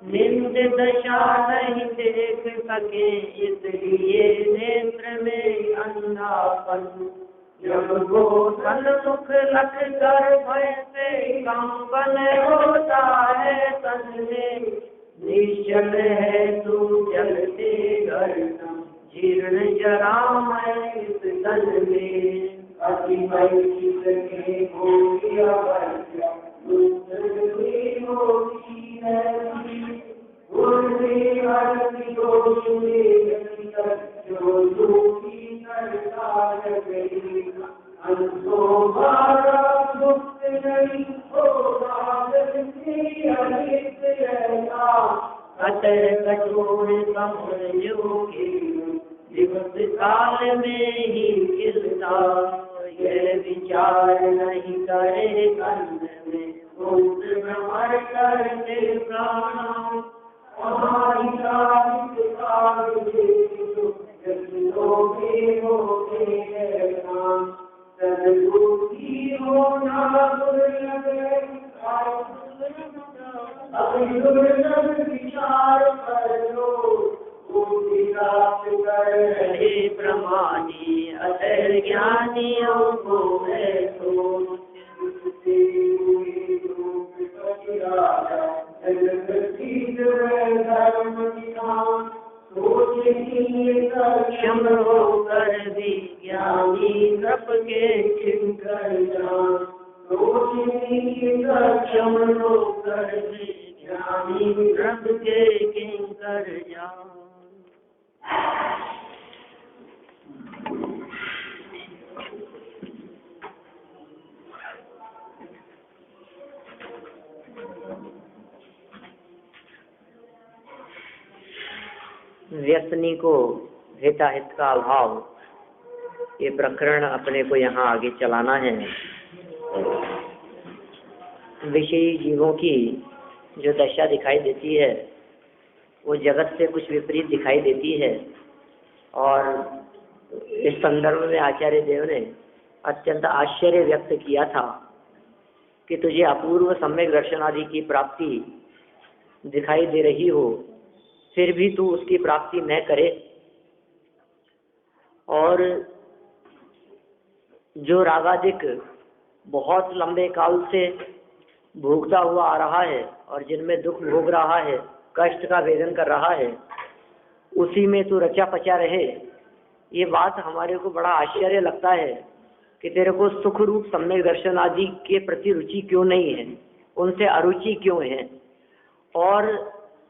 निंद दशा नहीं देख सके इसलिए नेत्र में अंधापन। जब गोधन सुख लख कर भय से कंपन होता है तन में, निश्चल है तू जलते गर्दन जीर्ण जरा मैं इस तन में। अति के भोगिया दिवस काल में ही खिलता, यह विचार नहीं करे कंध में भ्रमण करते प्राण। विचार कर लो प्रमाणी अतः ज्ञानियों को है तो क्षम होकर भी ज्ञानी नृप के किंकर जान। क्षम होकर भी ज्ञानी नृप के किंकर जान। व्यसनी को हिताहित का अभाव, ये प्रकरण अपने को यहाँ आगे चलाना है। विषयी जीवों की जो दशा दिखाई देती है वो जगत से कुछ विपरीत दिखाई देती है, और इस संदर्भ में आचार्य देव ने अत्यंत आश्चर्य व्यक्त किया था कि तुझे अपूर्व सम्यक दर्शन आदि की प्राप्ति दिखाई दे रही हो, फिर भी तू उसकी प्राप्ति न करे, और जो रागादिक बहुत लंबे काल से भोगता हुआ आ रहा है और जिनमें दुख भोग रहा है, कष्ट का वेदन कर रहा है, उसी में तू रचा पचा रहे। ये बात हमारे को बड़ा आश्चर्य लगता है कि तेरे को सुख रूप सम्यक दर्शन आदि के प्रति रुचि क्यों नहीं है, उनसे अरुचि क्यों है, और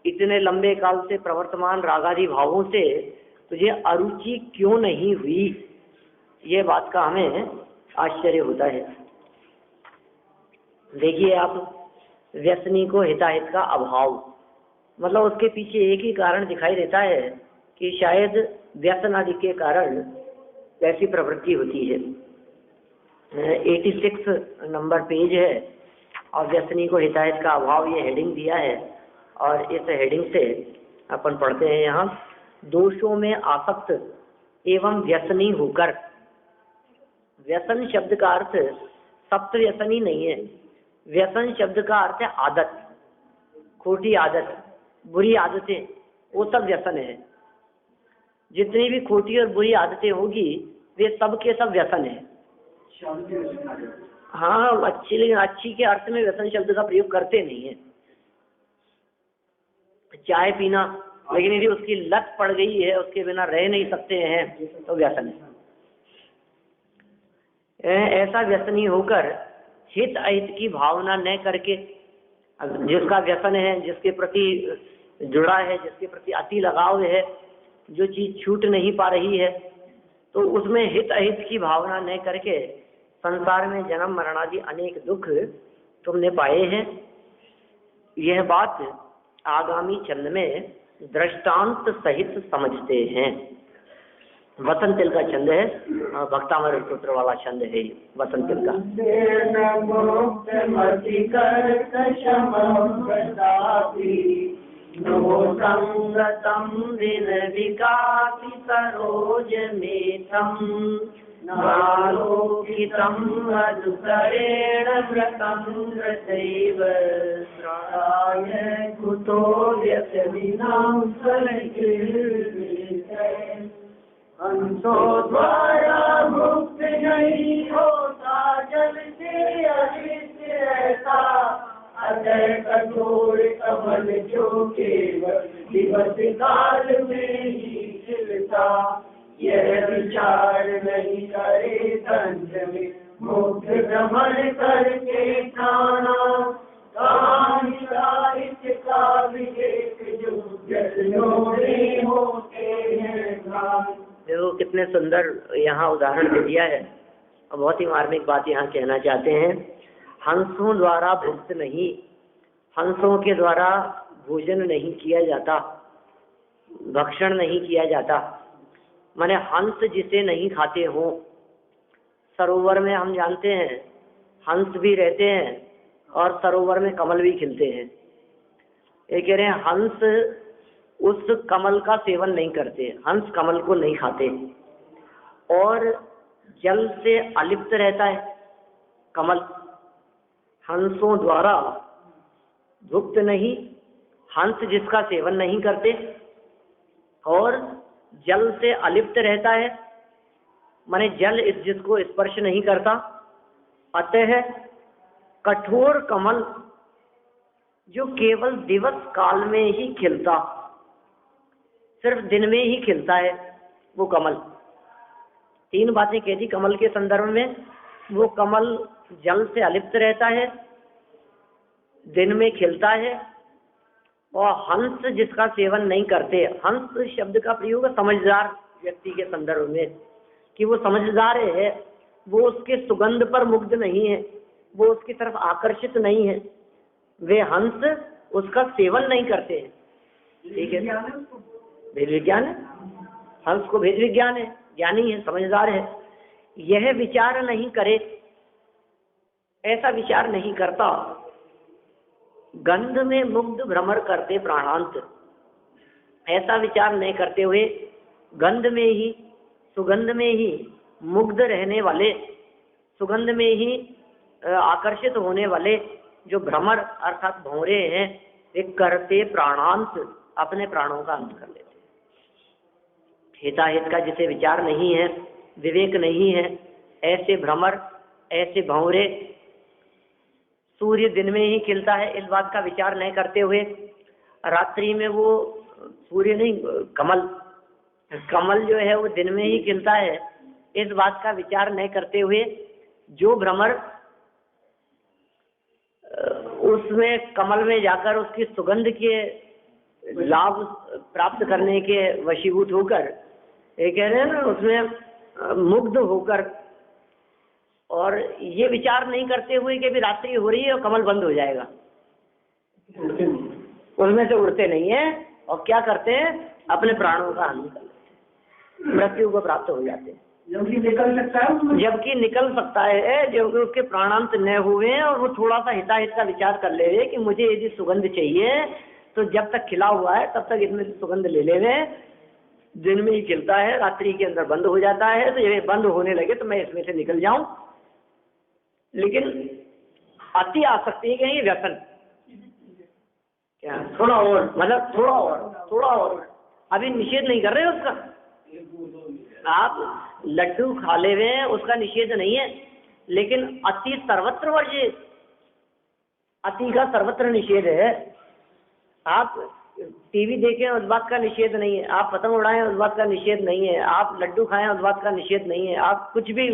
इतने लंबे काल से प्रवर्तमान रागादि भावों से तुझे अरुचि क्यों नहीं हुई। ये बात का हमें आश्चर्य होता है। देखिए आप, व्यसनी को हिताहित का अभाव, मतलब उसके पीछे एक ही कारण दिखाई देता है कि शायद व्यसन आदि के कारण ऐसी प्रवृत्ति होती है। 86 नंबर पेज है और व्यसनी को हिताहित का अभाव ये हेडिंग दिया है, और इस हेडिंग से अपन पढ़ते हैं यहाँ, दोषों में आसक्त एवं व्यसनी होकर। व्यसन शब्द का अर्थ सप्त व्यसनी नहीं है। व्यसन शब्द का अर्थ है आदत, खोटी आदत, बुरी आदतें, वो सब व्यसन है। जितनी भी खोटी और बुरी आदतें होगी वे सब के सब व्यसन है। हाँ अच्छी, लेकिन अच्छी के अर्थ में व्यसन शब्द का प्रयोग करते नहीं है। चाय पीना, लेकिन यदि उसकी लत पड़ गई है, उसके बिना रह नहीं सकते हैं, तो व्यसन है। ऐसा व्यसनी होकर हित अहित की भावना न करके, जिसका व्यसन है, जिसके प्रति जुड़ा है, जिसके प्रति अति लगाव है, जो चीज छूट नहीं पा रही है, तो उसमें हित अहित की भावना न करके संसार में जन्म मरण आदि अनेक दुख तुमने पाए हैं। यह बात आगामी छंद में दृष्टांत सहित समझते हैं। वसंत तिल का छंद है, भक्तामर पुत्र वाला छंद है वसंत तिल का। संगतम दिन विकासी सरोजमेथम नालोकितम मधुकरेण व्रतम व्रतैव श्राय कुतो व्यसनिनां हंसो द्वारा मुक्त नहीं होता जल से अरिष्ट ऐसा, अतः कठोर कमल जो केवल दिवस काल में ही खिलता, यह विचार नहीं करे संत में मुक्त भ्रमण करके ठाना, साहित्य का विवेक जो व्यसनों में होते हैं। देखो कितने सुंदर यहाँ उदाहरण दे दिया है, और बहुत ही मार्मिक बात यहाँ कहना चाहते हैं। हंसों द्वारा भुक्त नहीं, हंसों के द्वारा भोजन नहीं किया जाता, भक्षण नहीं किया जाता। माने हंस जिसे नहीं खाते हो, सरोवर में हम जानते हैं हंस भी रहते हैं और सरोवर में कमल भी खिलते हैं। ये कह रहे हैं हंस उस कमल का सेवन नहीं करते, हंस कमल को नहीं खाते, और जल से अलिप्त रहता है कमल। हंसों द्वारा भुक्त नहीं, हंस जिसका सेवन नहीं करते और जल से अलिप्त रहता है, माने जल जिसको स्पर्श नहीं करता। अतः कठोर कमल जो केवल दिवस काल में ही खिलता, सिर्फ दिन में ही खिलता है वो कमल। तीन बातें कह दी कमल के संदर्भ में। वो कमल जल से अलिप्त रहता है, दिन में खिलता है, और हंस जिसका सेवन नहीं करते। हंस शब्द का प्रयोग समझदार व्यक्ति के संदर्भ में, कि वो समझदार है, वो उसके सुगंध पर मुग्ध नहीं है, वो उसकी तरफ आकर्षित नहीं है, वे हंस उसका सेवन नहीं करते हैं। ठीक है, भेद विज्ञान है, हंस को भेद विज्ञान है, ज्ञानी है, समझदार है। यह विचार नहीं करे, ऐसा विचार नहीं करता, गंध में मुग्ध भ्रमर करते प्राणांत, ऐसा विचार नहीं करते हुए गंध में ही, सुगंध में ही मुग्ध रहने वाले, सुगंध में ही आकर्षित होने वाले जो भ्रमर अर्थात भौरे हैं, वे करते प्राणांत, अपने प्राणों का अंत कर लेते। हिताहित का जिसे विचार नहीं है, विवेक नहीं है, ऐसे भ्रमर, ऐसे भौरे, सूर्य दिन में ही खिलता है इस बात का विचार नहीं करते हुए, रात्रि में वो सूर्य नहीं, कमल जो है वो दिन में ही खिलता है इस बात का विचार नहीं करते हुए, जो भ्रमर उसमें कमल में जाकर उसकी सुगंध के लाभ प्राप्त करने के वशीभूत होकर, ये कह रहे हैं ना, उसमें मुग्ध होकर, और ये विचार नहीं करते हुए कि अभी रात्रि हो रही है और कमल बंद हो जाएगा, उसमें से उड़ते नहीं है, और क्या करते हैं, अपने प्राणों का हानि कर लेते हैं, मृत्यु को प्राप्त हो जाते हैं। जबकि निकल सकता है, जबकि उसके प्राणांत न हुए हैं, और वो थोड़ा सा हिताहित का विचार कर ले कि मुझे यदि सुगंध चाहिए तो जब तक खिला हुआ है तब तक इसमें से सुगंध ले ले, दिन में ही खिलता है, रात्रि के अंदर बंद हो जाता है, तो ये बंद होने लगे तो मैं इसमें से निकल जाऊं। लेकिन अति आसक्ति है, ये व्यसन क्या, थोड़ा और, मतलब थोड़ा और, अभी निषेध नहीं कर रहे उसका, आप लड्डू खा ले हुए हैं, उसका निषेध नहीं है, लेकिन अति सर्वत्र वर्जित, अति का सर्वत्र निषेध है। आप टीवी देखें उस बात का निषेध नहीं है, आप पतंग उड़ाएं उस बात का निषेध नहीं है, आप लड्डू खाएं उस बात का निषेध नहीं है, आप कुछ भी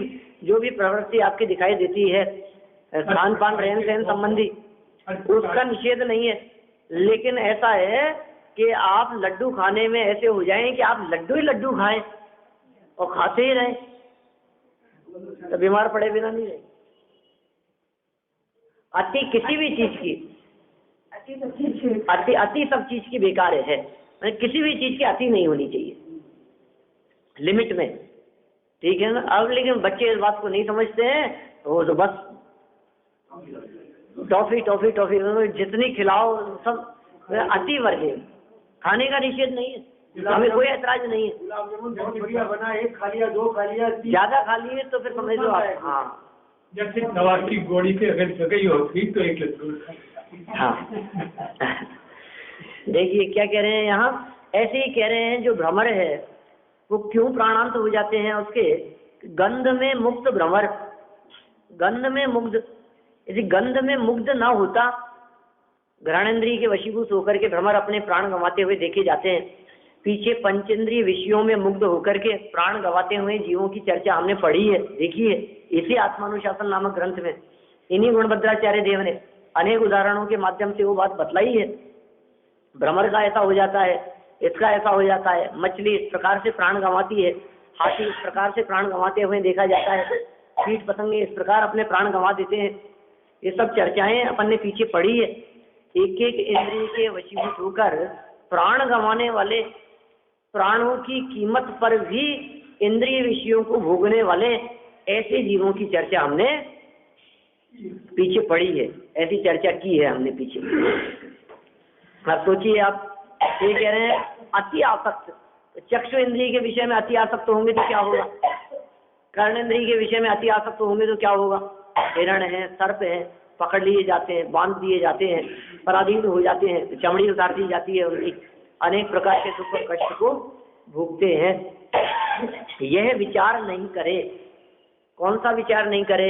जो भी प्रवृत्ति आपकी दिखाई देती है खान पान रहन सहन संबंधी, उसका निषेध नहीं है। लेकिन ऐसा है कि आप लड्डू खाने में ऐसे हो जाएं कि आप लड्डू ही लड्डू खाएं और खाते ही रहें, तो बीमार पड़े बिना नहीं रहे। अति किसी भी चीज की, अति सब चीज की बेकार है, किसी भी चीज की अति नहीं होनी चाहिए, लिमिट में, ठीक है ना। अब लेकिन बच्चे इस बात को नहीं समझते हैं, वो तो बस टॉफी टॉफी टॉफी जितनी खिलाओ सब अति वर्ग, खाने का निषेध नहीं है, हमें कोई ऐतराज नहीं है। बना एक खा लिया, दो खा लिया, ज्यादा खा लिए तो फिर समझ लो आप। हाँ, जैसे दवा की गोली से अगर जगह होती तो एक लड्डू। हाँ देखिए क्या कह रहे हैं यहाँ, ऐसे ही कह रहे हैं जो भ्रमर है वो क्यों प्राणांत हो जाते हैं उसके, गंध में मुक्त भ्रमर, गंध में मुग्ध, यदि गंध में मुग्ध ना होता, घ्राणेन्द्रिय के वशीभूत होकर के भ्रमर अपने प्राण गंवाते हुए देखे जाते हैं। पीछे पंचेंद्रिय विषयों में मुग्ध होकर के प्राण गंवाते हुए जीवों की चर्चा हमने पढ़ी है, देखी है, इसी आत्मानुशासन नामक ग्रंथ में इन्हीं गुणभद्राचार्य देव ने अनेक उदाहरणों के माध्यम से वो बात बतलाई है। भ्रमर का ऐसा हो जाता है, इसका ऐसा हो जाता है, मछली इस प्रकार से प्राण गंवाती है, हाथी इस प्रकार से प्राण गंवाते हुए देखा जाता है, कीट पतंगे इस प्रकार अपने प्राण गंवा देते हैं। ये सब चर्चाएं अपन ने पीछे पढ़ी है। एक एक इंद्रिय के वशीभूत होकर प्राण गंवाने वाले, प्राणों की कीमत पर भी इंद्रिय विषयों को भोगने वाले ऐसे जीवों की चर्चा हमने पीछे पढ़ी है, ऐसी चर्चा की है हमने पीछे। अब सोचिए आप, ये कह रहे हैं अति आसक्त, चक्षु इंद्रिय के विषय में अति आसक्त होंगे तो क्या होगा, कर्ण इंद्रिय के विषय में अति आसक्त होंगे तो क्या होगा, हिरण है, सर्प है, पकड़ लिए जाते हैं, बांध दिए जाते हैं, पराधीन हो जाते हैं, चमड़ी उतार दी जाती है उनकी, अनेक प्रकार के दुख और कष्ट को भोगते हैं। यह विचार नहीं करे, कौन सा विचार नहीं करे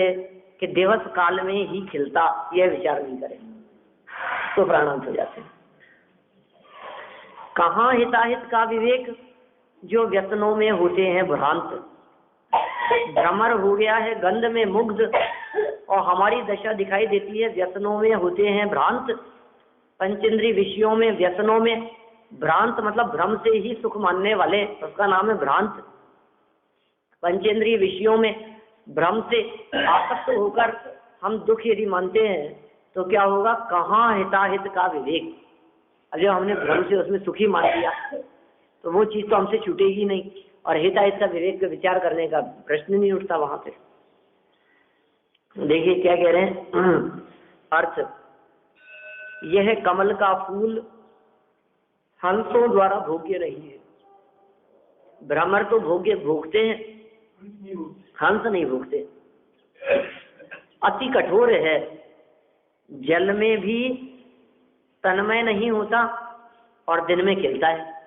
कि दिवस काल में ही खिलता, यह विचार नहीं करे तो प्राणांत हो जाते हैं। कहाँ हिताहित का विवेक, जो व्यसनों में होते हैं भ्रांत। भ्रमर हो गया है गंध में मुग्ध और हमारी दशा दिखाई देती है व्यसनों में होते हैं भ्रांत। पंचेंद्रिय विषयों में, व्यसनों में, भ्रांत मतलब भ्रम से ही सुख मानने वाले, उसका नाम है भ्रांत। पंचेंद्रिय विषयों में भ्रम से आसक्त होकर हम दुख यदि मानते हैं तो क्या होगा, कहाँ हिताहित का विवेक। अब जब हमने भ्रम से उसमें सुखी मान लिया तो वो चीज तो हमसे छूटेगी नहीं, और हिताहित का विवेक का विचार करने का प्रश्न नहीं उठता वहां पे। देखिए क्या कह रहे हैं अर्थ, यह कमल का फूल हंसों द्वारा भोग्य नहीं है। भ्रमर तो भोग्य भोगते हैं, हंस नहीं भोगते। अति कठोर है, जल में भी तन्मय नहीं होता और दिन में खिलता है।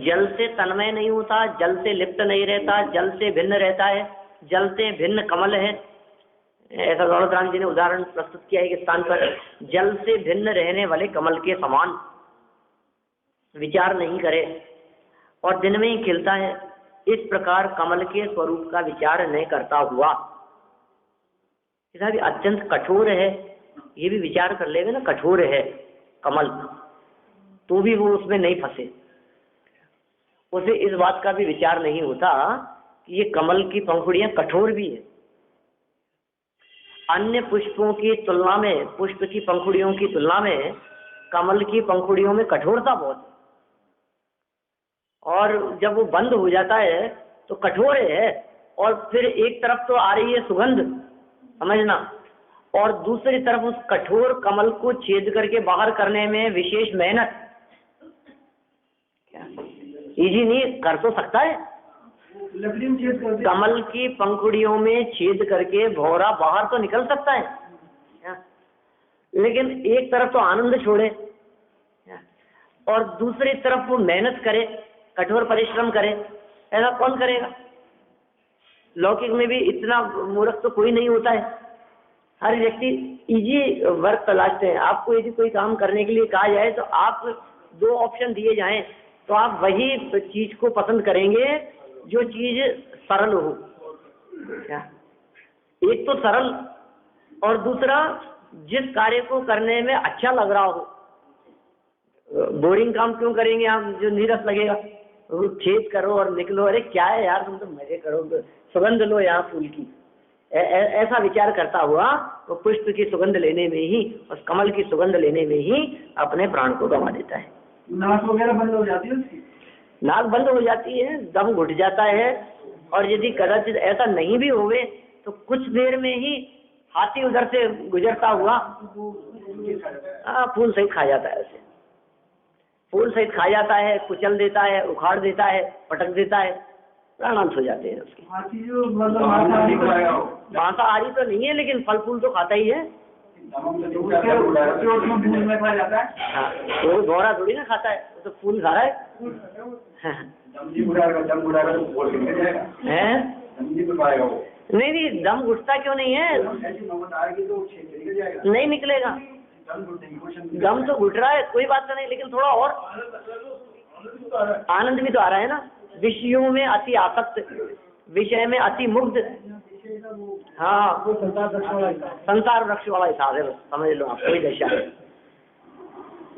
जल से तन्मय नहीं होता, जल से लिप्त नहीं रहता, जल से भिन्न रहता है, जल से भिन्न कमल है। ऐसा दौलतराम जी ने उदाहरण प्रस्तुत किया है कि स्थान पर जल से भिन्न रहने वाले कमल के समान, विचार नहीं करे और दिन में ही खिलता है। इस प्रकार कमल के स्वरूप का विचार नहीं करता हुआ, भी अत्यंत कठोर है, ये भी विचार कर लेगा ना, कठोर है कमल, तो भी वो उसमें नहीं फंसे। उसे इस बात का भी विचार नहीं होता कि ये कमल की पंखुड़ियां कठोर भी है। अन्य पुष्पों की तुलना में, पुष्प की पंखुड़ियों की तुलना में कमल की पंखुड़ियों में कठोरता बहुत है, और जब वो बंद हो जाता है तो कठोर है। और फिर एक तरफ तो आ रही है सुगंध, समझना, और दूसरी तरफ उस कठोर कमल को छेद करके बाहर करने में विशेष मेहनत। क्या इजी नहीं, कर तो सकता है, लकड़ी में छेद कर, कमल की पंखुड़ियों में छेद करके भौरा बाहर तो निकल सकता है, लेकिन एक तरफ तो आनंद छोड़े और दूसरी तरफ वो मेहनत करे कठोर परिश्रम करे, ऐसा कौन करेगा? लौकिक में भी इतना मूर्ख तो कोई नहीं होता है। हर व्यक्ति इजी वर्क तलाशते हैं। आपको यदि कोई काम करने के लिए कहा जाए तो आप 2 ऑप्शन दिए जाएं तो आप वही चीज को पसंद करेंगे जो चीज सरल हो। क्या? एक तो सरल और दूसरा जिस कार्य को करने में अच्छा लग रहा हो। बोरिंग काम क्यों करेंगे आप जो नीरस लगेगा? खेत करो और निकलो, अरे क्या है यार तुम तो मजे करो, सुगंध लो यहाँ फूल की, ऐसा विचार करता हुआ वो पुष्प की सुगंध लेने में ही, उस कमल की सुगंध लेने में ही अपने प्राण को गंवा देता है। नाक वगैरह बंद हो जाती है उसकी? नाक बंद हो जाती है, दम घुट जाता है, और यदि कदाचित ऐसा नहीं भी होवे तो कुछ देर में ही हाथी उधर से गुजरता हुआ फूल सहित खा जाता है। उसे फूल सहित खा जाता है, कुचल देता है, उखाड़ देता है, पटक देता है, प्राणांत हो जाते हैं उसके। हाथी जो मतलब मांसाहारी तो नहीं है लेकिन फल फूल तो खाता ही है। वो घोड़ा थोड़ी ना खाता है, वो तो फूल खा रहा है। नहीं नहीं, दम घुटता क्यों नहीं है? नहीं निकलेगा, दम तो घुट रहा है, कोई बात तो नहीं, लेकिन थोड़ा और आनंद भी तो आ रहा है ना। विषयों में अति आसक्त, विषय में अति मुग्ध, हाँ संसार वृक्ष वाला हिसाब है, समझ लो आप, कोई दशा है।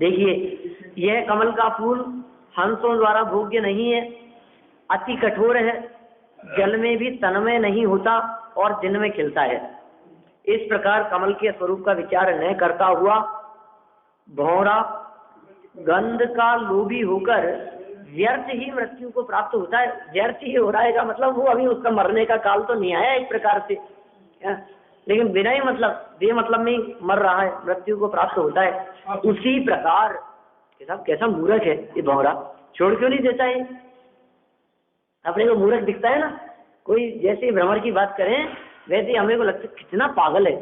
देखिए, यह कमल का फूल हंसों द्वारा भोग्य नहीं है, अति कठोर है, जल में भी तन में नहीं होता और दिन में खिलता है। इस प्रकार कमल के स्वरूप का विचार न करता हुआ भौरा गंध का लोभी होकर व्यर्थ ही मृत्यु को प्राप्त होता है। व्यर्थ ही हो रहा है का मतलब वो अभी उसका मरने का काल तो नहीं आया एक प्रकार से, लेकिन बिना ही मतलब बेमतलब में ही मर रहा है, मृत्यु को प्राप्त होता है। उसी प्रकार कैसा मूर्ख है ये भौरा, छोड़ क्यों नहीं देता है? अपने को मूर्ख दिखता है ना, कोई जैसे भ्रमर की बात करें वैसे हमें को लगता है कितना पागल है,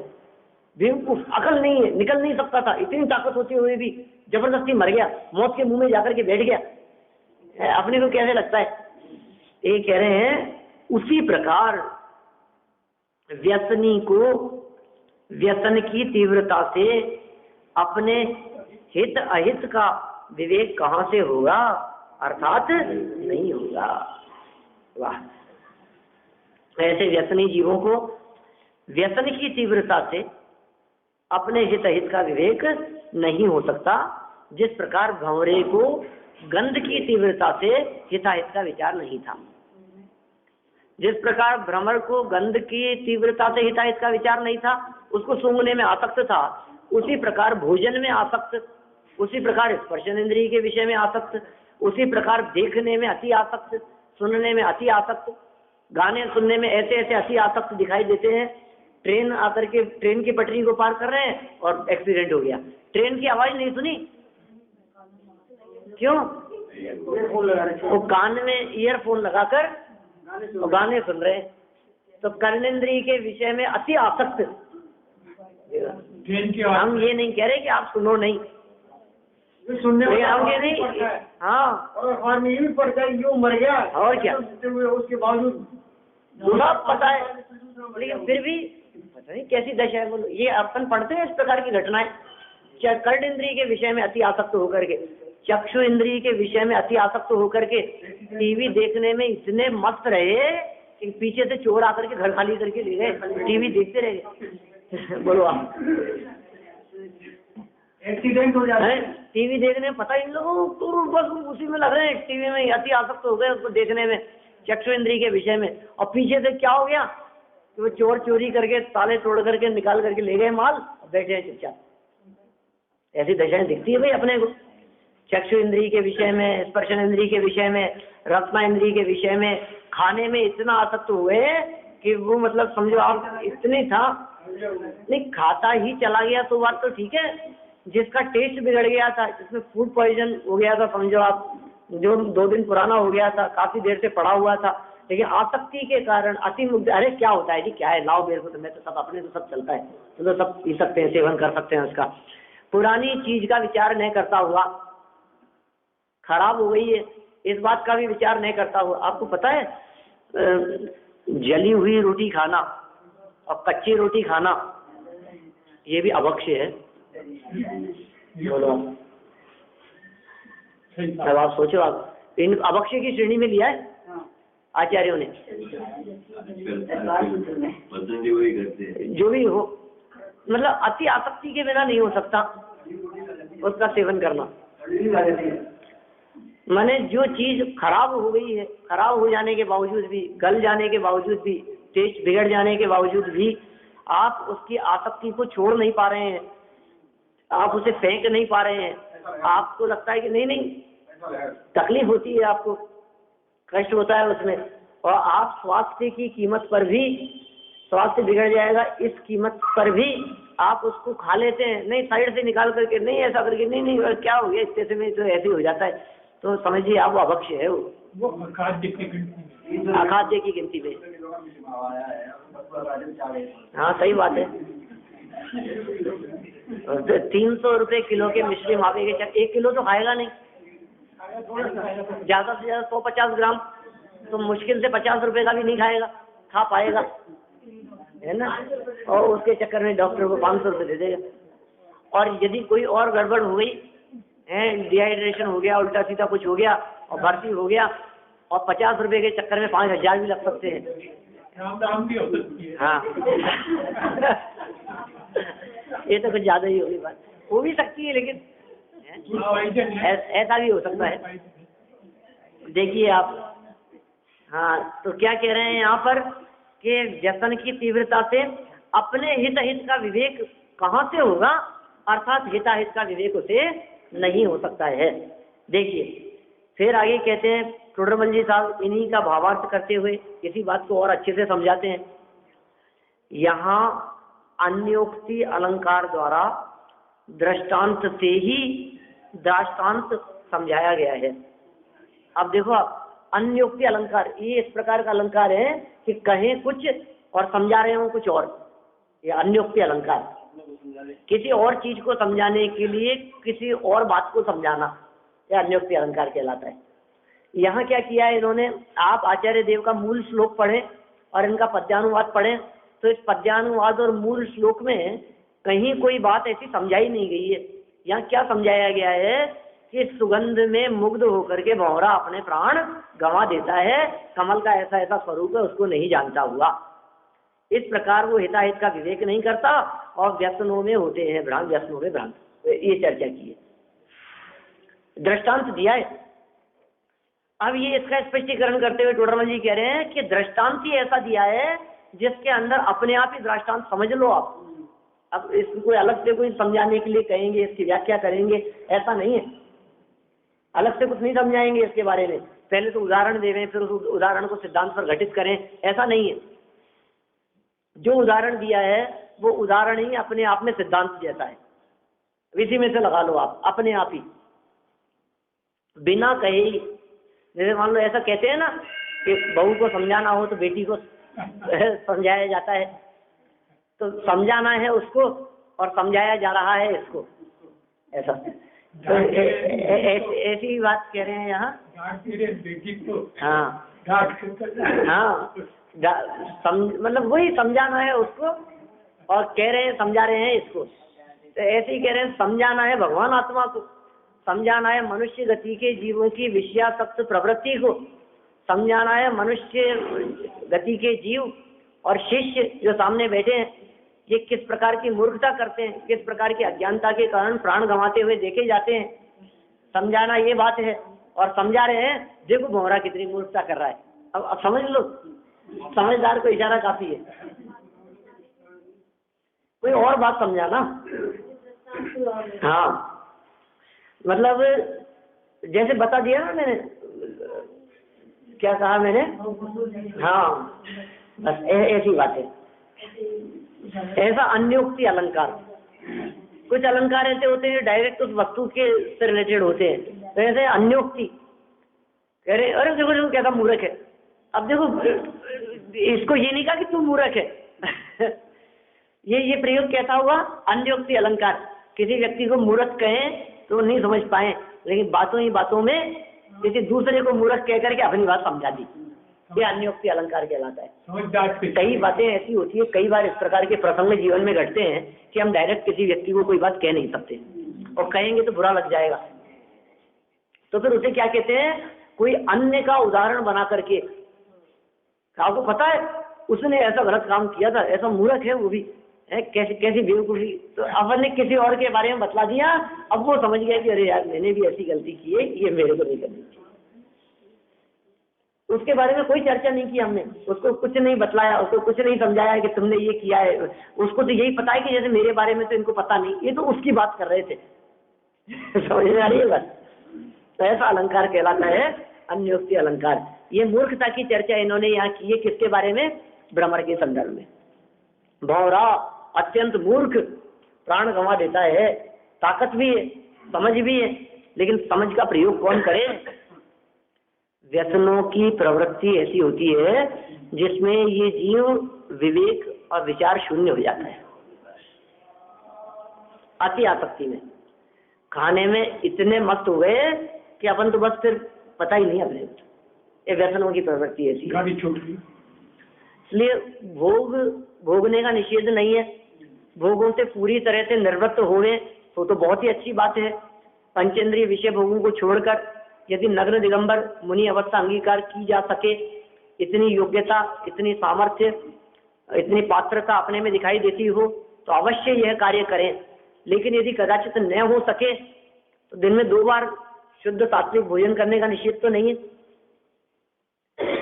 बेवकूफ, अकल नहीं है, निकल नहीं सकता था, इतनी ताकत होते हुए भी जबरदस्ती मर गया, मौत के मुंह में जाकर के बैठ गया। अपने को कैसे लगता है? ये कह रहे हैं उसी प्रकार व्यसनी को व्यसन की तीव्रता से अपने हित अहित का विवेक कहाँ से होगा, अर्थात नहीं होगा। वाह! ऐसे व्यसनी जीवों को व्यसन की तीव्रता से अपने हित अहित का विवेक नहीं हो सकता, जिस प्रकार भंवरे को गंध की तीव्रता से हिताहित का विचार नहीं था। जिस प्रकार भ्रमर को गंध की तीव्रता से हिताहित का विचार नहीं था, उसको सूंघने में आसक्त था, उसी प्रकार भोजन में आसक्त, उसी प्रकार स्पर्शन इंद्रिय के विषय में आसक्त, उसी प्रकार देखने में अति आसक्त, सुनने में अति आसक्त, गाने सुनने में ऐसे ऐसे अति आसक्त दिखाई देते हैं। ट्रेन आकर के ट्रेन की पटरी को पार कर रहे हैं और एक्सीडेंट हो गया, ट्रेन की आवाज नहीं सुनी, क्यों? वो कान में ईयरफोन लगाकर गाने सुन रहे हैं। तो कर्णेंद्रिय के विषय में अति आसक्त। हम ये नहीं कह रहे कि आप सुनो नहीं, सुनने हम ये नहीं, हाँ, और ये भी पड़ जाए यूं मर गया और क्या, उसके बावजूद सब पता है, लेकिन फिर भी पता नहीं कैसी दशा है। बोलो, ये अपन पढ़ते हैं इस प्रकार की घटनाएं। कर्ण इंद्रिय के विषय में अति आसक्त होकर के, चक्षु इंद्रिय के विषय में अति आसक्त होकर के टीवी देखने में इतने मस्त रहे कि पीछे से चोर आकर के घर खाली करके ले गए, टीवी देखते रह गए। बोलो आप, एक्सीडेंट हो जाता है टीवी देखने में, पता इन लोगों तो बस उसी में लग रहे हैं, टीवी में अति आसक्त हो गए उसको देखने में, चक्षु इंद्रिय के विषय में। और पीछे से क्या हो गया कि वो चोर चोरी करके ताले तोड़ करके निकाल करके ले गए माल, बैठे हैं चुपचाप। ऐसी दशाएं दिखती है भाई अपने को। चक्षु इंद्रिय के विषय में, स्पर्शन इंद्रिय के विषय में, रसना इंद्रिय के विषय में, खाने में इतना आसक्त हुए कि वो मतलब समझो आप इतने था, नहीं खाता ही चला गया तो बात तो ठीक है, जिसका टेस्ट बिगड़ गया था, जिसमें फूड पॉइजन हो गया था, समझो आप, जो 2 दिन पुराना हो गया था, काफी देर से पड़ा हुआ था, लेकिन आसक्ति के कारण अति मुग्ध, अरे क्या होता है जी, क्या है, लाओ मेरे को, तो मैं तो सब अपने तो सब चलता है, तो सब पी सकते हैं, सेवन कर सकते हैं उसका। पुरानी चीज का विचार नहीं करता हुआ, खराब हो गई है, इस बात का भी विचार नहीं करता हो। आपको पता है जली हुई रोटी खाना और कच्ची रोटी खाना ये भी अभक्ष्य है। बोलो अब आप सोचो, आप इन अभक्ष्य की श्रेणी में लिया है आचार्यों ने। जो भी हो, मतलब अति आसक्ति के बिना नहीं हो सकता उसका सेवन करना। माने जो चीज खराब हो गई है, खराब हो जाने के बावजूद भी, गल जाने के बावजूद भी, टेस्ट बिगड़ जाने के बावजूद भी आप उसकी आसक्ति को छोड़ नहीं पा रहे हैं, आप उसे फेंक नहीं पा रहे हैं। आपको लगता है कि नहीं तकलीफ होती है, आपको कष्ट होता है उसमें, और आप स्वास्थ्य की कीमत पर भी, स्वास्थ्य बिगड़ जाएगा इस कीमत पर भी आप उसको खा लेते हैं। नहीं साइड से निकाल करके, नहीं ऐसा करके, नहीं क्या हो गया इस में तो ऐसे हो जाता है, तो समझिए आप वो अभक्ष्य है, वो अखाद्य की गिनती में। हाँ सही बात है। 300 रुपए किलो के मिश्री मावे के चक्कर, 1 किलो तो खाएगा नहीं, ज्यादा से ज्यादा 150 ग्राम, तो मुश्किल से 50 रुपए का भी नहीं खा पाएगा, है ना। और उसके चक्कर में डॉक्टर को 500 रुपए दे देगा। और यदि कोई और गड़बड़ हो गई है, डिहाइड्रेशन हो गया, उल्टा सीधा कुछ हो गया और भर्ती हो गया, और 50 रुपए के चक्कर में 5000 भी लग सकते हैं। हाँ ये तो कुछ ज्यादा ही होगी बात, हो भी सकती है, लेकिन ऐसा भी हो सकता है। देखिए आप, हाँ तो क्या कह रहे हैं यहाँ पर कि व्यसन की तीव्रता से अपने हित का विवेक कहाँ से होगा, अर्थात हिताहित का विवेक उसे नहीं हो सकता है। देखिए फिर आगे कहते हैं टोडरमल जी साहब, इन्हीं का भावार्थ करते हुए इसी बात को और अच्छे से समझाते हैं। यहाँ अन्योक्ति अलंकार द्वारा दृष्टांत से ही दृष्टांत समझाया गया है। अब देखो आप, अन्योक्ति अलंकार ये इस प्रकार का अलंकार है कि कहें कुछ और समझा रहे हो कुछ और, ये अन्योक्ति अलंकार। किसी और चीज को समझाने के लिए किसी और बात को समझाना, यह अन्योक्ति अलंकार कहलाता है। यहाँ क्या किया है इन्होंने, आप आचार्य देव का मूल श्लोक पढ़ें और इनका पद्यानुवाद पढ़ें, तो इस पद्यानुवाद और मूल श्लोक में कहीं कोई बात ऐसी समझाई नहीं गई है। यहाँ क्या समझाया गया है कि सुगंध में मुग्ध होकर के भंवरा अपने प्राण गंवा देता है, कमल का ऐसा ऐसा स्वरूप है उसको नहीं जानता हुआ। इस प्रकार वो हिताहित का विवेक नहीं करता और व्यसनों में होते हैं भ्रांत, व्यसनों में भ्रांत। तो ये चर्चा की है, दृष्टांत दिया है। अब ये इसका स्पष्टीकरण करते हुए टोडरमल जी कह रहे हैं कि दृष्टांत ही ऐसा दिया है जिसके अंदर अपने आप ही दृष्टांत समझ लो आप। अब इसको अलग से कोई समझाने के लिए कहेंगे, इसकी व्याख्या करेंगे, ऐसा नहीं है। अलग से कुछ नहीं समझाएंगे इसके बारे में, पहले तो उदाहरण दे रहे हैं, फिर उस उदाहरण को सिद्धांत पर घटित करें, ऐसा नहीं है। जो उदाहरण दिया है वो उदाहरण ही अपने आप में सिद्धांत जैसा है, इसी में से लगा लो आप अपने आप ही, बिना कहे ही। जैसे मान लो ऐसा कहते हैं ना कि बहू को समझाना हो तो बेटी को समझाया जाता है, तो समझाना है उसको और समझाया जा रहा है इसको, ऐसा। तो ऐसी बात कह रहे हैं यहाँ। हाँ हाँ, मतलब वही समझाना है उसको और कह रहे हैं समझा रहे हैं इसको। तो ऐसे ही कह रहे हैं समझाना है भगवान आत्मा को, समझाना है मनुष्य गति के जीवों की विषयासक्त प्रवृत्ति को, समझाना है मनुष्य गति के जीव और शिष्य जो सामने बैठे हैं ये किस प्रकार की मूर्खता करते हैं, किस प्रकार की अज्ञानता के कारण प्राण गंवाते हुए देखे जाते हैं। समझाना ये बात है और समझा रहे हैं देखो भंवरा कितनी मूर्खता कर रहा है। अब समझ लो, समझदार को इशारा काफी है, कोई और बात समझाना। हाँ मतलब जैसे बता दिया ना मैंने, क्या कहा मैंने, हाँ बस ऐसी बात है। ऐसा अन्योक्ति अलंकार, कुछ अलंकार ऐसे होते हैं डायरेक्ट उस वस्तु के से रिलेटेड होते हैं, तो ऐसे अन्योक्ति कह रहे अरे देखो देखो कैसा मूर्ख है। अब देखो इसको ये नहीं कहा कि तू मूर्ख है ये प्रयोग कैसा हुआ, अन्योक्ति अलंकार। किसी व्यक्ति को मूर्ख कहें तो नहीं समझ पाए, लेकिन बातों ही बातों में किसी दूसरे को मूर्ख कह करके अपनी बात समझा दी, ये अन्योक्ति अलंकार कहलाता है। समझदार से कई बातें ऐसी होती है, कई बार इस प्रकार के प्रसंग जीवन में घटते हैं कि हम डायरेक्ट किसी व्यक्ति को कोई बात कह नहीं सकते, और कहेंगे तो बुरा लग जाएगा। तो फिर उसे क्या कहते हैं, कोई अन्य का उदाहरण बना करके, आपको पता है उसने ऐसा गलत काम किया था, ऐसा मूर्ख है वो भी है, कैसी कैसी बेवकूफी, तो अपन ने किसी और के बारे में बतला दिया, अब वो समझ गया कि अरे यार मैंने भी ऐसी गलती की है, ये मेरे को नहीं करनी चाहिए। उसके बारे में कोई चर्चा नहीं की हमने, उसको कुछ नहीं बतलाया, उसको कुछ नहीं समझाया कि तुमने ये किया है। उसको तो यही पता है कि जैसे मेरे बारे में तो इनको पता नहीं, ये तो उसकी बात कर रहे थे। समझ में आ रही है बात? तो ऐसा अलंकार कहलाता है अन्योक्ति अलंकार। ये मूर्खता की चर्चा इन्होंने यहाँ की है, किसके बारे में? भ्रमर के संदर्भ में। भौरा अत्यंत मूर्ख, प्राण गंवा देता है, ताकत भी है, समझ भी है, लेकिन समझ का प्रयोग कौन करे? व्यसनों की प्रवृत्ति ऐसी होती है जिसमें ये जीव विवेक और विचार शून्य हो जाता है। अति आसक्ति में, खाने में इतने मस्त हो गए कि अपन तो बस फिर पता ही नहीं अपने, ये व्यसनों की प्रवृत्ति ऐसी है। गाड़ी छूट गई। इसलिए भोगने का निषेध नहीं है, भोगों से पूरी तरह से निवृत्त होवे तो बहुत ही अच्छी बात है। पंचेंद्रिय विषय भोगों को छोड़कर यदि नग्न दिगंबर मुनि अवस्था अंगीकार की जा सके, इतनी योग्यता, इतनी सामर्थ्य, इतनी पात्रता अपने में दिखाई देती हो तो अवश्य यह कार्य करें। लेकिन यदि कदाचित न हो सके तो दिन में 2 बार शुद्ध सात्विक भोजन करने का निषेध तो नहीं है।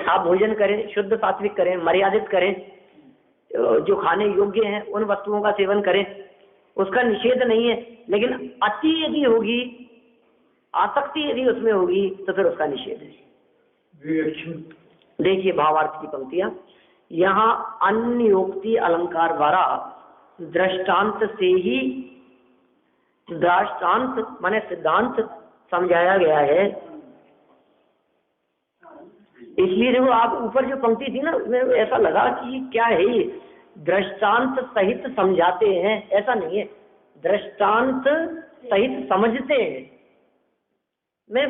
आप भोजन करें, शुद्ध सात्विक करें, मर्यादित करें, जो खाने योग्य हैं उन वस्तुओं का सेवन करें, उसका निषेध नहीं है। लेकिन अति यदि होगी, आसक्ति यदि उसमें होगी तो फिर उसका निषेध है। देखिए भावार्थ की पंक्तियां, यहाँ अन्योक्ति अलंकार द्वारा दृष्टांत से ही, दृष्टांत माने सिद्धांत समझाया गया है। इसलिए देखो आप ऊपर जो पंक्ति थी ना, उसमें ऐसा लगा कि क्या है ये, दृष्टांत सहित समझाते हैं, ऐसा नहीं है, दृष्टांत सहित समझते हैं। मैं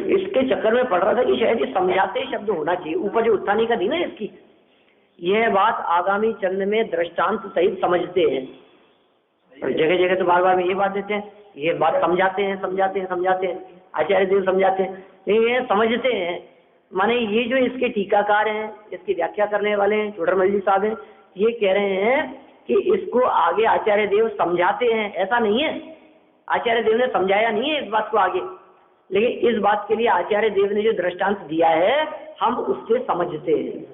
इसके चक्कर में पढ़ रहा था कि शायद ये समझाते शब्द होना चाहिए, ऊपर जो उत्थानी का थी ना इसकी, यह बात आगामी चंद में दृष्टांत सहित समझते हैं। और जगह जगह तो बार बार में ये बात देते हैं, ये बात समझाते हैं, समझाते हैं, समझाते हैं, आचार्य देव समझाते हैं, लेकिन ये समझते हैं माने ये जो इसके टीकाकार हैं, इसकी व्याख्या करने वाले हैं, चोडरमल जी साहब हैं, ये कह रहे हैं कि इसको आगे आचार्य देव समझाते हैं, ऐसा नहीं है आचार्य देव ने समझाया नहीं है इस बात को आगे, लेकिन इस बात के लिए आचार्य देव ने जो दृष्टांत दिया है हम उससे समझते हैं।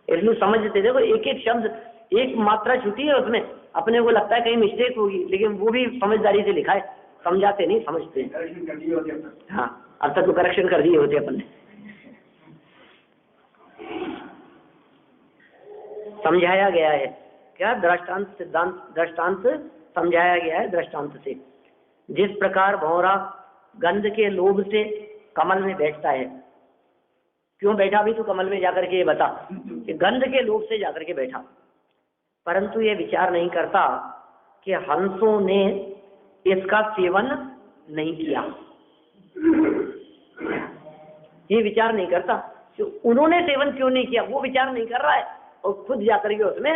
इसलिए समझते, देखो एक एक शब्द, एक मात्रा छूटी है उसमें, अपने को लगता है कहीं मिस्टेक होगी, लेकिन वो भी समझदारी से लिखा है, समझाते नहीं समझते हैं। हाँ, अब तक तो करेक्शन कर दिए होते अपन ने। समझाया गया है क्या? दृष्टांत सिद्धांत, दृष्टांत समझाया गया है दृष्टांत से। जिस प्रकार भौरा गंध के लोभ से कमल में बैठता है, क्यों बैठा भी तो कमल में जाकर के ये बता कि गंध के लोभ से जाकर के बैठा, परंतु ये विचार नहीं करता कि हंसों ने इसका सेवन नहीं किया। ये विचार नहीं करता कि उन्होंने सेवन क्यों नहीं किया, वो विचार नहीं कर रहा है और खुद जाकर के उसमें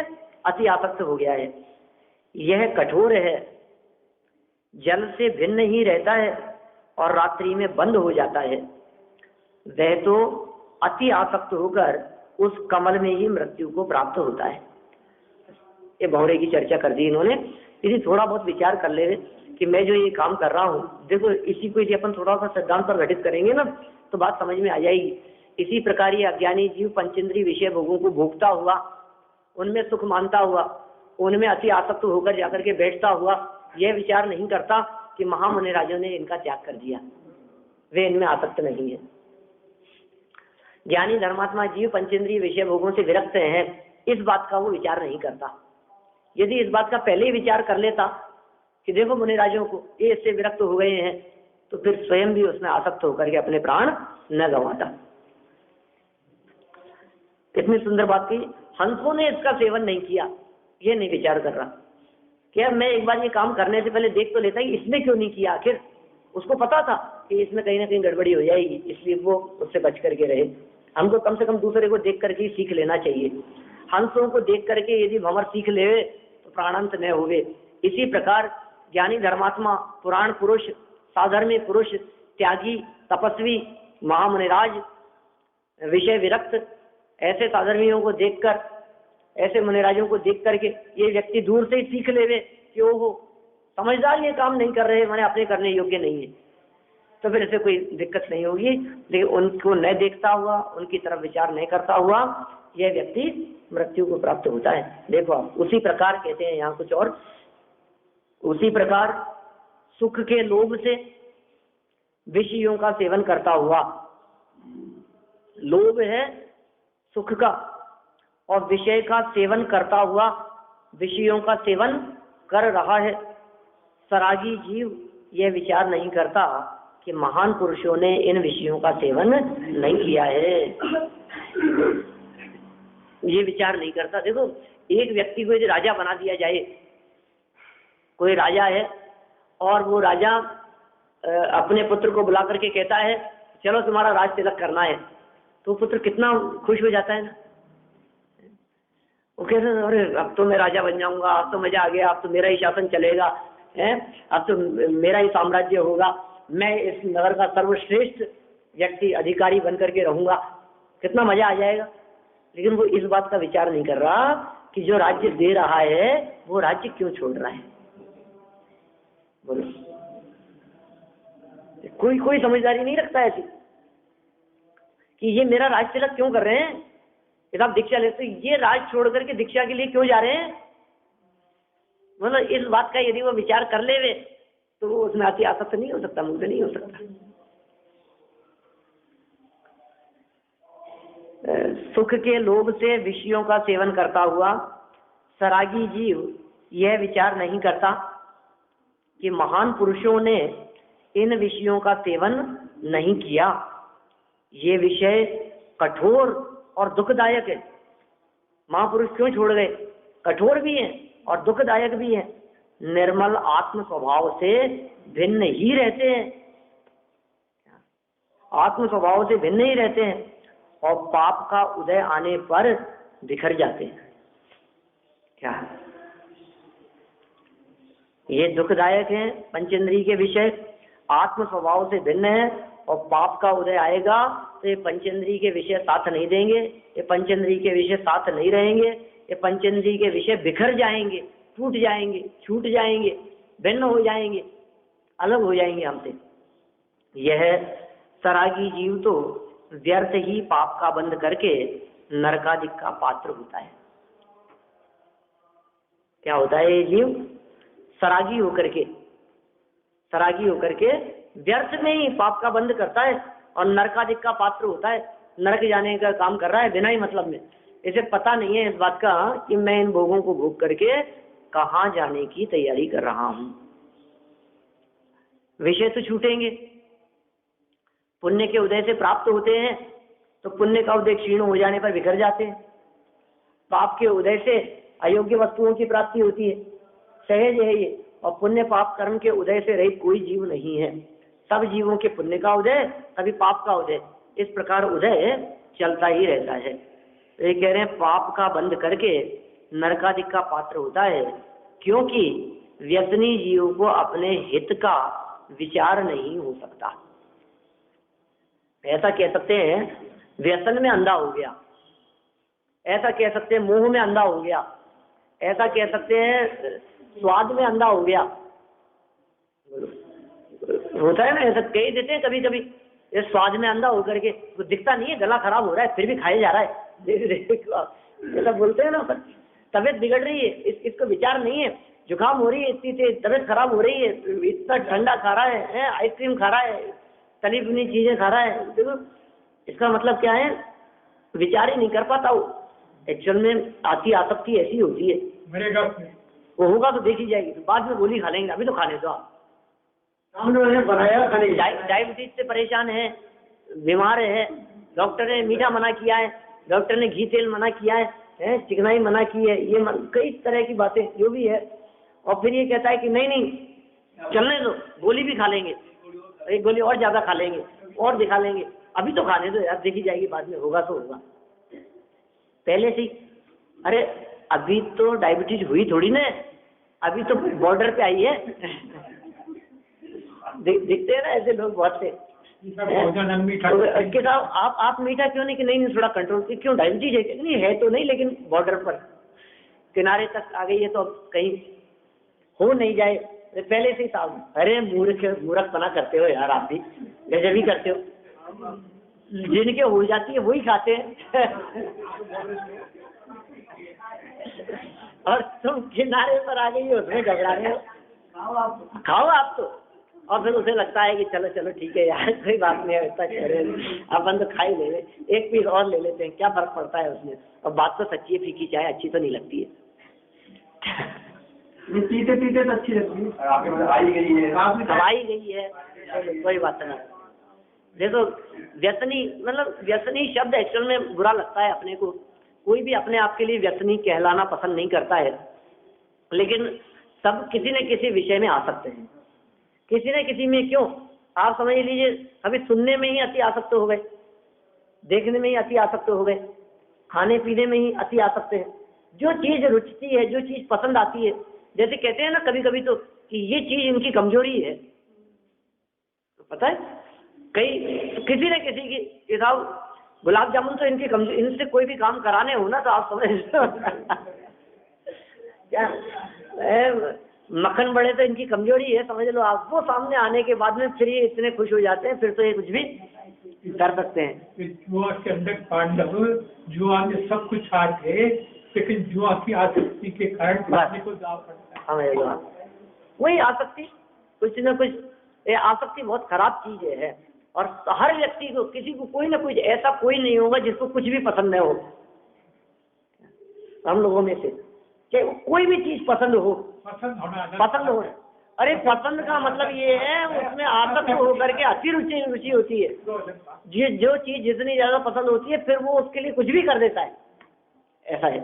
अति आसक्त हो गया है। यह कठोर है, जल से भिन्न ही रहता है और रात्रि में बंद हो जाता है। वह तो अति आसक्त होकर उस कमल में ही मृत्यु को प्राप्त होता है। ये भौरे की चर्चा कर दी इन्होंने। यदि थोड़ा बहुत विचार कर ले कि मैं जो ये काम कर रहा हूँ, देखो इसी को यदि अपन थोड़ा सा सिद्धांत पर घटित करेंगे ना तो बात समझ में आ जाएगी। इसी प्रकार ये अज्ञानी जीव पंचेंद्रिय विषय भोगों को भोगता हुआ, उनमें सुख मानता हुआ, उनमें अति आसक्त होकर जाकर के बैठता हुआ, यह विचार नहीं करता कि महामुनि राजों ने इनका त्याग कर दिया, वे इनमें आसक्त नहीं है। ज्ञानी धर्मात्मा जीव पंचेंद्रिय विषय भोगों से विरक्त हैं, इस बात का वो विचार नहीं करता। यदि इस बात का पहले ही विचार कर लेता कि देखो मुनि राजों को ये इससे विरक्त हो गए हैं, तो फिर स्वयं भी उसमें आसक्त होकर के अपने प्राण न गंवाता। कितनी सुंदर बात की, हंसों ने इसका सेवन नहीं किया, ये नहीं विचार कर रहा कि यार मैं एक बार ये काम करने से पहले देख तो लेता कि इसने क्यों नहीं किया, आखिर उसको पता था कि इसमें कहीं ना कहीं गड़बड़ी हो जाएगी, इसलिए वो उससे बच करके रहे। हमको कम से कम दूसरे को देख करके सीख लेना चाहिए। हंसों को देख करके यदि भंवर सीख ले तो प्राणांत न होवे। इसी प्रकार ज्ञानी धर्मात्मा, पुराण पुरुष, साधर्मी पुरुष, त्यागी, तपस्वी, महामुनिराज, विषय विरक्त, ऐसे साधर्मियों को देखकर, ऐसे मुनिराजों को देख करके ये व्यक्ति दूर से ही सीख लेवे कि ओहो समझदार ये काम नहीं कर रहे, मैंने अपने करने योग्य नहीं है, तो फिर ऐसे कोई दिक्कत नहीं होगी। लेकिन उनको न देखता हुआ, उनकी तरफ विचार नहीं करता हुआ यह व्यक्ति मृत्यु को प्राप्त होता है। देखो आप, उसी प्रकार कहते हैं यहाँ कुछ और, उसी प्रकार सुख के लोभ से विषयों का सेवन करता हुआ, लोभ है सुख का और विषय का सेवन करता हुआ विषयों का सेवन कर रहा है, सरागी जीव यह विचार नहीं करता कि महान पुरुषों ने इन विषयों का सेवन नहीं किया है, ये विचार नहीं करता। देखो, एक व्यक्ति को यदि राजा बना दिया जाए, कोई राजा है और वो राजा अपने पुत्र को बुला करके कहता है चलो तुम्हारा राज तिलक करना है, तो पुत्र कितना खुश हो जाता है ना। वो कहते हैं अरे अब तो मैं राजा बन जाऊंगा, अब तो मजा आ गया, अब तो मेरा ही शासन चलेगा, अब तो मेरा ही साम्राज्य होगा, मैं इस नगर का सर्वश्रेष्ठ व्यक्ति अधिकारी बन करके रहूंगा, कितना मजा आ जाएगा। लेकिन वो इस बात का विचार नहीं कर रहा कि जो राज्य दे रहा है वो राज्य क्यों छोड़ रहा है। बोलो, कोई समझदारी नहीं रखता ऐसी कि ये मेरा राज तिलक क्यों कर रहे हैं, यदि आप दीक्षा लेते ये राज छोड़ करके दीक्षा के लिए क्यों जा रहे हैं। मतलब इस बात का यदि वो विचार कर ले तो वो उसमें अति आसक्त नहीं हो सकता, मुक्त नहीं हो सकता। सुख के लोभ से विषयों का सेवन करता हुआ सरागी जीव यह विचार नहीं करता कि महान पुरुषों ने इन विषयों का सेवन नहीं किया, ये विषय कठोर और दुखदायक है। महापुरुष क्यों छोड़ गए, कठोर भी हैं और दुखदायक भी हैं, निर्मल आत्म स्वभाव से भिन्न ही रहते हैं, आत्म स्वभाव से भिन्न ही रहते हैं और पाप का उदय आने पर बिखर जाते हैं। क्या ये दुखदायक है, पंचेंद्रिय के विषय आत्म स्वभाव से भिन्न है और पाप का उदय आएगा तो ये पंचेंद्रिय के विषय साथ नहीं देंगे, ये पंचेंद्रिय के विषय साथ नहीं रहेंगे, ये पंचेंद्रिय के विषय बिखर जाएंगे, टूट जाएंगे, छूट जाएंगे, भिन्न हो जाएंगे, अलग हो जाएंगे हमसे। यह सरागी जीव तो व्यर्थ ही पाप का बंध करके नरकादि का पात्र होता है। क्या होता है ये जीव, सरागी होकर के व्यर्थ में ही पाप का बंध करता है और नरकादि का पात्र होता है, नरक जाने का काम कर रहा है बिना ही मतलब में। इसे पता नहीं है इस बात का कि मैं इन भोगों को भोग करके कहाँ जाने की तैयारी कर रहा हूं। विषय तो छूटेंगे, पुण्य के उदय से प्राप्त होते हैं तो पुण्य का उदय क्षीण हो जाने पर बिखर जाते हैं, पाप के उदय से अयोग्य वस्तुओं की प्राप्ति होती है, सहज है ये। और पुण्य पाप कर्म के उदय से रहित कोई जीव नहीं है, सब जीवों के पुण्य का उदय तभी पाप का उदय, इस प्रकार उदय चलता ही रहता है। तो ये कह रहे हैं पाप का बंध करके नरकादि का पात्र होता है, क्योंकि व्यसनी जीव को अपने हित का विचार नहीं हो सकता। ऐसा कह सकते हैं व्यसन में अंधा हो गया, ऐसा कह सकते हैं मोह में अंधा हो गया, ऐसा कह सकते हैं स्वाद में अंधा हो गया। होता है ना, ऐसा कह देते हैं कभी कभी, ये स्वाद में अंधा होकर के वो दिखता नहीं है, गला खराब हो रहा है फिर भी खाया जा रहा है, ऐसा बोलते हैं ना, पर तबीयत बिगड़ रही है, इसको विचार नहीं है, जुकाम हो रही है इतनी से, तबीयत खराब हो रही है, इतना ठंडा खा रहा है, आइसक्रीम खा रहा है, तली भुनी चीजें खा रहा है। देखो इसका मतलब क्या है, विचार ही नहीं कर पाता वो। एक्चुअल में आती आसक्ति ऐसी होती है, वो होगा तो देखी जाएगी, तो बाद में गोली खा लेंगे, अभी तो खाने दो आप। डायबिटीज से परेशान है, बीमार है, डॉक्टर ने मीठा मना किया है, डॉक्टर ने घी तेल मना किया है, चिकनाई मना की है, ये कई तरह की बातें जो भी है, और फिर ये कहता है कि नहीं चलने दो, गोली भी खा लेंगे। एक गोली और ज्यादा खा लेंगे और दिखा लेंगे, अभी तो खाने दो यार, देखी जाएगी बाद में, होगा तो होगा। पहले से अरे अभी तो डायबिटीज हुई थोड़ी ना, अभी तो बॉर्डर पे आई है। दिखते हैं ना ऐसे लोग बहुत से। साहब आप मीठा क्यों नहीं, कि नहीं थोड़ा कंट्रोल, क्यों डायबिटीज है? नहीं है तो नहीं, लेकिन बॉर्डर पर किनारे तक आ गई है, तो अब कहीं हो नहीं जाए पहले से ही साहब। अरे मूर्खपना करते हो यार, आप भी गजब ही करते हो। जिनके हो जाती है वही खाते हैं। और तुम किनारे पर आ गई हो, उसमें घबरा रहे हो। खाओ आप तो, और फिर उसे लगता है कि चलो चलो ठीक है यार, कोई बात नहीं है, इतना कह रहे अपन तो खा ही ले, एक पीस और ले लेते हैं, क्या फर्क पड़ता है उसमें। और बात तो सच्ची है, फीकी चाय अच्छी तो नहीं लगती है। पीते पीते तो अच्छी लगती है, आई गई है, कोई बात नहीं। देखो व्यसनी, मतलब व्यसनी शब्द एक्चुअल में बुरा लगता है अपने को, कोई भी अपने आप के लिए व्यसनी कहलाना पसंद नहीं करता है, लेकिन सब किसी न किसी विषय में आ सकते हैं, किसी न किसी में। क्यों, आप समझ लीजिए, अभी सुनने में ही अति आसक्त हो गए, देखने में ही अति आसक्त हो गए, खाने पीने में ही अति आ सकते हैं। जो चीज रुचती है, जो चीज पसंद आती है, जैसे कहते हैं ना कभी कभी तो कि ये चीज इनकी कमजोरी है, पता है कई किसी न किसी की, साहब गुलाब जामुन तो इनकी कमजोरी, इनसे कोई भी काम कराने हो ना तो आप समझ क्या मक्खन बड़े तो इनकी कमजोरी है, समझ लो आप। वो सामने आने के बाद में फिर ये इतने खुश हो जाते हैं, फिर तो ये कुछ भी कर सकते हैं। जुआ के अंदर पांडव जुआ में सब कुछ हार गए, लेकिन जुआ की आसक्ति के कारण को दाव पड़ता है। वही आसक्ति, कुछ न कुछ, ये आसक्ति बहुत खराब चीज है। और हर व्यक्ति को, किसी को कोई ना कोई ऐसा कोई नहीं होगा जिसको कुछ भी पसंद नहीं हो। हम लोगों में से चाहे कोई भी चीज पसंद हो, पसंद हो। अरे पसंद का मतलब ये है उसमें आसक्त होकर के अति रुचि होती है। जो चीज जितनी ज्यादा पसंद होती है, फिर वो उसके लिए कुछ भी कर देता है, ऐसा है।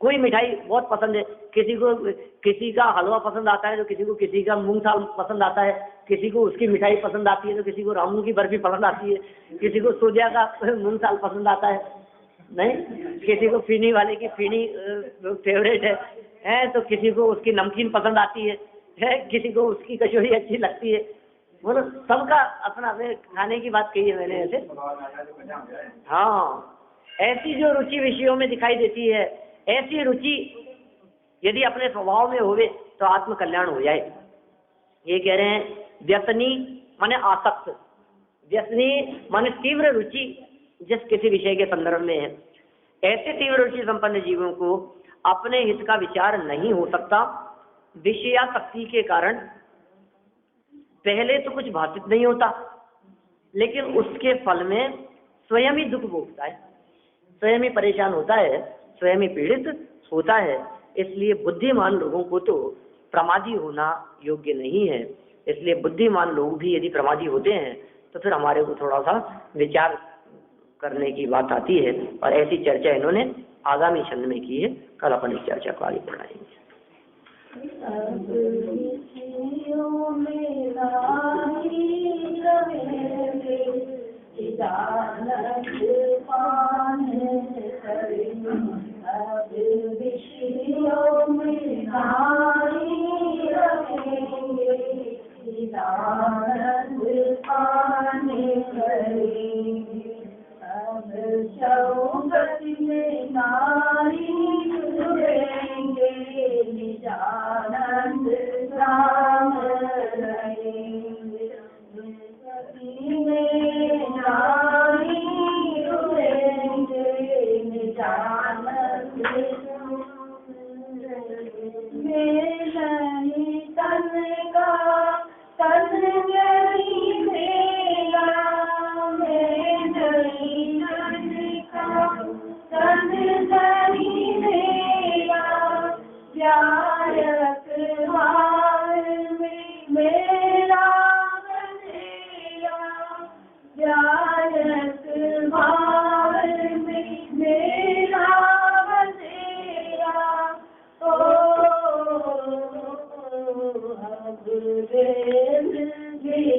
कोई मिठाई बहुत पसंद है, किसी का हलवा पसंद आता है, तो किसी का मूंगसाल पसंद आता है, किसी को उसकी मिठाई पसंद आती है, तो किसी को रामू की बर्फी पसंद आती है, किसी को सोजिया का मूंगसाल पसंद आता है, नहीं किसी को फीनी वाले की फीनी फेवरेट है, तो किसी को उसकी नमकीन पसंद आती है, किसी को उसकी कचौड़ी अच्छी लगती है। बोलो सबका अपना खाने की बात कही है मैंने ऐसे। हाँ, ऐसी जो रुचि विषयों में दिखाई देती है, ऐसी रुचि यदि अपने स्वभाव में होवे तो आत्म कल्याण हो जाए। ये कह रहे हैं व्यसनी माने आसक्त, व्यसनी माने तीव्र रुचि जिस किसी विषय के संदर्भ में है। ऐसे तीव्र रुचि संपन्न जीवों को अपने हित का विचार नहीं हो सकता। विषयासक्ति के कारण पहले तो कुछ भाषित नहीं होता, लेकिन उसके फल में स्वयं ही दुख भोगता है, स्वयं ही परेशान होता है, स्वयं ही पीड़ित होता है। इसलिए बुद्धिमान लोगों को तो प्रमादी होना योग्य नहीं है। इसलिए बुद्धिमान लोग भी यदि प्रमादी होते हैं तो फिर हमारे को थोड़ा सा विचार करने की बात आती है। और ऐसी चर्चा इन्होंने आगामी छंद में की है। कल अपन इस चर्चा को आगे बढ़ाएंगे।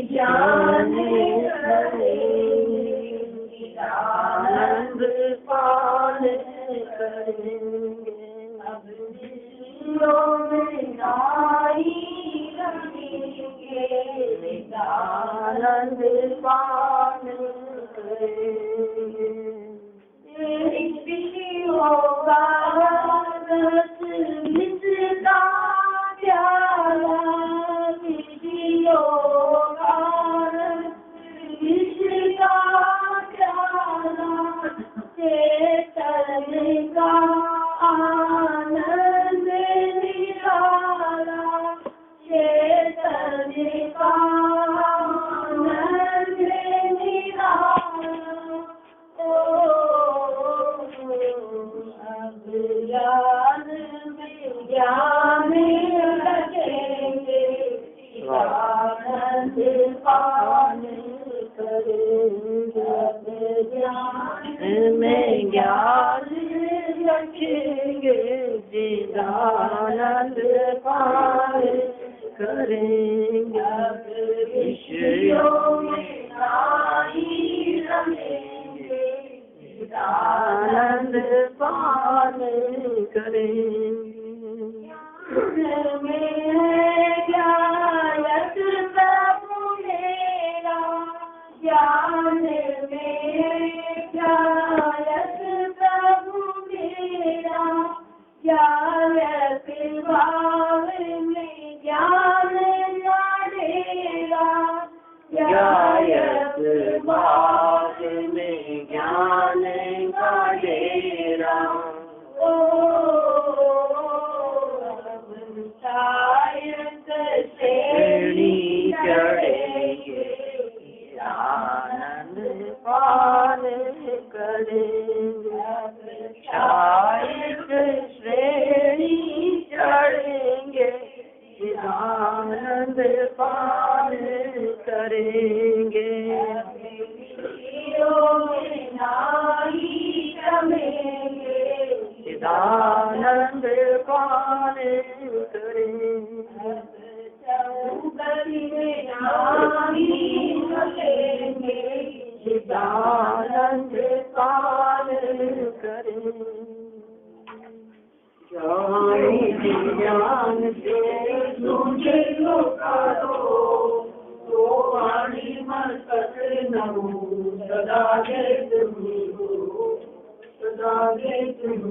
ज्ञान आनंद पान करेंगे। आनंद पान करेंगे। ऋषियों का रस मिलता प्यारा, ऋषियों का रस मिलता प्यारा, चेतन का आनंद निराला, चेतन का आनंद निराला। अब ज्ञान विज्ञान रखेंगे, आनंद पान करेंगे। अब ज्ञान में ज्ञान रखेंगे, आनंद पान करेंगे। अब विषयों में नहीं रहेंगे, आनंद पान करेंगे। ज्ञान प्रभु मेरा, ज्ञान में ज्ञान प्रभु मेरा, ज्ञान भाव में ज्ञान डेरा, ज्ञान भाव में ज्ञान का डेरा। ओ शायद श्रेणी चढ़ेंगे, आनंद पान करेंगे। शायद श्रेणी चढ़ेंगे, आनंद पान करेंगे। आनंद पान करेंगे। चौगति में नहीं चलेंगे, आनंद पान करेंगे। ज्ञान से तुझे लो करो, तो वाणी मस्तक नमो, सदा जय तुम, सदा जय तुम।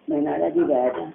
मैनारा जी गया था।